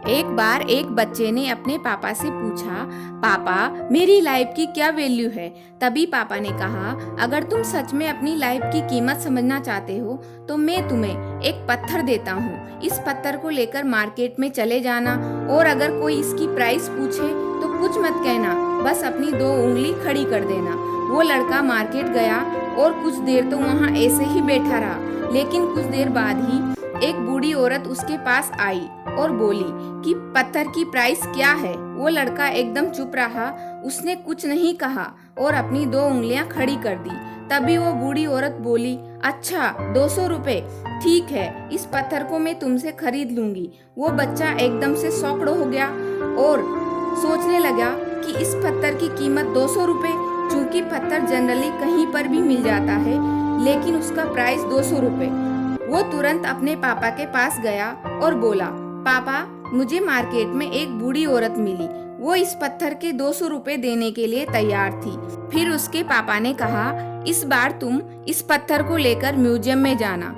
एक बार एक बच्चे ने अपने पापा से पूछा, पापा मेरी लाइफ की क्या वैल्यू है। तभी पापा ने कहा, अगर तुम सच में अपनी लाइफ की कीमत समझना चाहते हो तो मैं तुम्हें एक पत्थर देता हूँ। इस पत्थर को लेकर मार्केट में चले जाना और अगर कोई इसकी प्राइस पूछे तो कुछ मत कहना, बस अपनी 2 उंगली खड़ी कर देना। वो लड़का मार्केट गया और कुछ देर तो वहाँ ऐसे ही बैठा रहा, लेकिन कुछ देर बाद ही एक बूढ़ी औरत उसके पास आई और बोली कि पत्थर की प्राइस क्या है। वो लड़का एकदम चुप रहा, उसने कुछ नहीं कहा और अपनी 2 उंगलियां खड़ी कर दी। तभी वो बूढ़ी औरत बोली, अच्छा 200 रुपए, ठीक है, इस पत्थर को मैं तुमसे खरीद लूंगी। वो बच्चा एकदम से सौकड़ हो गया और सोचने लगा कि इस पत्थर की कीमत 200 रुपए, चूंकि पत्थर जनरली कहीं पर भी मिल जाता है, लेकिन उसका प्राइस 200 रुपए। वो तुरंत अपने पापा के पास गया और बोला, पापा मुझे मार्केट में एक बूढ़ी औरत मिली, वो इस पत्थर के 200 रुपए देने के लिए तैयार थी। फिर उसके पापा ने कहा, इस बार तुम इस पत्थर को लेकर म्यूजियम में जाना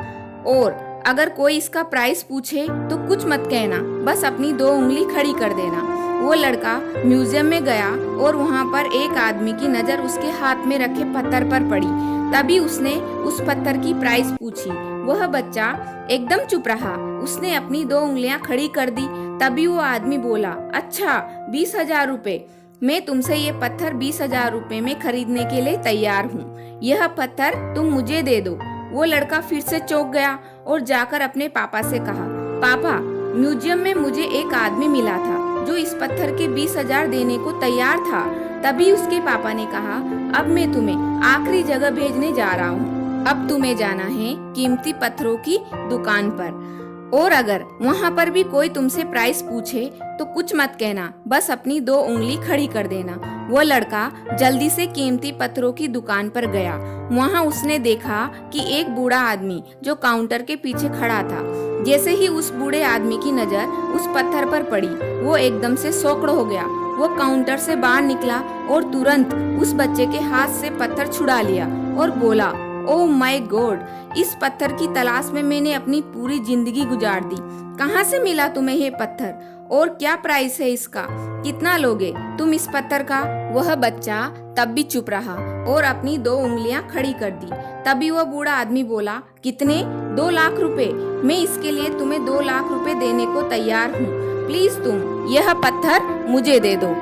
और अगर कोई इसका प्राइस पूछे तो कुछ मत कहना, बस अपनी 2 उंगली खड़ी कर देना। वो लड़का म्यूजियम में गया और वहाँ पर एक आदमी की नजर उसके हाथ में रखे पत्थर पर पड़ी। तभी उसने उस पत्थर की प्राइस पूछी। वह बच्चा एकदम चुप रहा, उसने अपनी 2 उंगलियां खड़ी कर दी। तभी वो आदमी बोला, अच्छा 20,000 रुपए, मैं तुमसे ये पत्थर 20,000 रुपए में खरीदने के लिए तैयार हूँ, यह पत्थर तुम मुझे दे दो। वो लड़का फिर से चौंक गया और जाकर अपने पापा से कहा, पापा म्यूजियम में मुझे एक आदमी मिला था जो इस पत्थर के 20,000 देने को तैयार था। तभी उसके पापा ने कहा, अब मैं तुम्हें आखिरी जगह भेजने जा रहा हूँ, अब तुम्हें जाना है कीमती पत्थरों की दुकान पर और अगर वहाँ पर भी कोई तुमसे प्राइस पूछे तो कुछ मत कहना, बस अपनी 2 उंगली खड़ी कर देना। वो लड़का जल्दी से कीमती पत्थरों की दुकान पर गया। वहाँ उसने देखा कि एक बूढ़ा आदमी जो काउंटर के पीछे खड़ा था। जैसे ही उस बूढ़े आदमी की नजर उस पत्थर पर पड़ी, वो एकदम से सौकड़ हो गया। वो काउंटर से बाहर निकला और तुरंत उस बच्चे के हाथ से पत्थर छुड़ा लिया और बोला, ओह माय गॉड, इस पत्थर की तलाश में मैंने अपनी पूरी जिंदगी गुजार दी। कहाँ से मिला तुम्हें ये पत्थर और क्या प्राइस है इसका, कितना लोगे तुम इस पत्थर का। वह बच्चा तब भी चुप रहा और अपनी 2 उंगलियां खड़ी कर दी। तभी वह बूढ़ा आदमी बोला, कितने, 2 लाख रुपए, मैं इसके लिए तुम्हें 2 लाख रुपए देने को तैयार हूँ, प्लीज तुम यह पत्थर मुझे दे दो।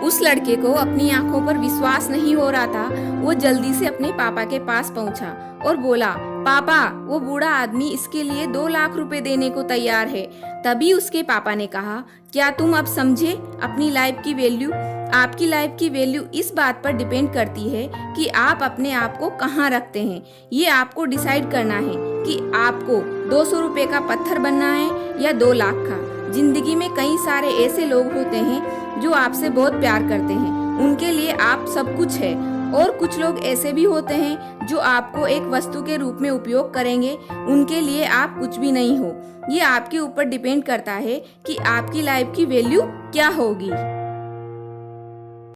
उस लड़के को अपनी आंखों पर विश्वास नहीं हो रहा था। वो जल्दी से अपने पापा के पास पहुंचा और बोला, पापा वो बूढ़ा आदमी इसके लिए 2 लाख रुपए देने को तैयार है। तभी उसके पापा ने कहा, क्या तुम अब समझे अपनी लाइफ की वैल्यू। आपकी लाइफ की वैल्यू इस बात पर डिपेंड करती है कि आप अपने आप को कहाँ रखते हैं। ये आपको डिसाइड करना है कि आपको 200 रुपए का पत्थर बनना है या 2 लाख का। जिंदगी में कई सारे ऐसे लोग होते हैं जो आपसे बहुत प्यार करते हैं, उनके लिए आप सब कुछ है, और कुछ लोग ऐसे भी होते हैं जो आपको एक वस्तु के रूप में उपयोग करेंगे, उनके लिए आप कुछ भी नहीं हो। ये आपके ऊपर डिपेंड करता है कि आपकी लाइफ की वैल्यू क्या होगी।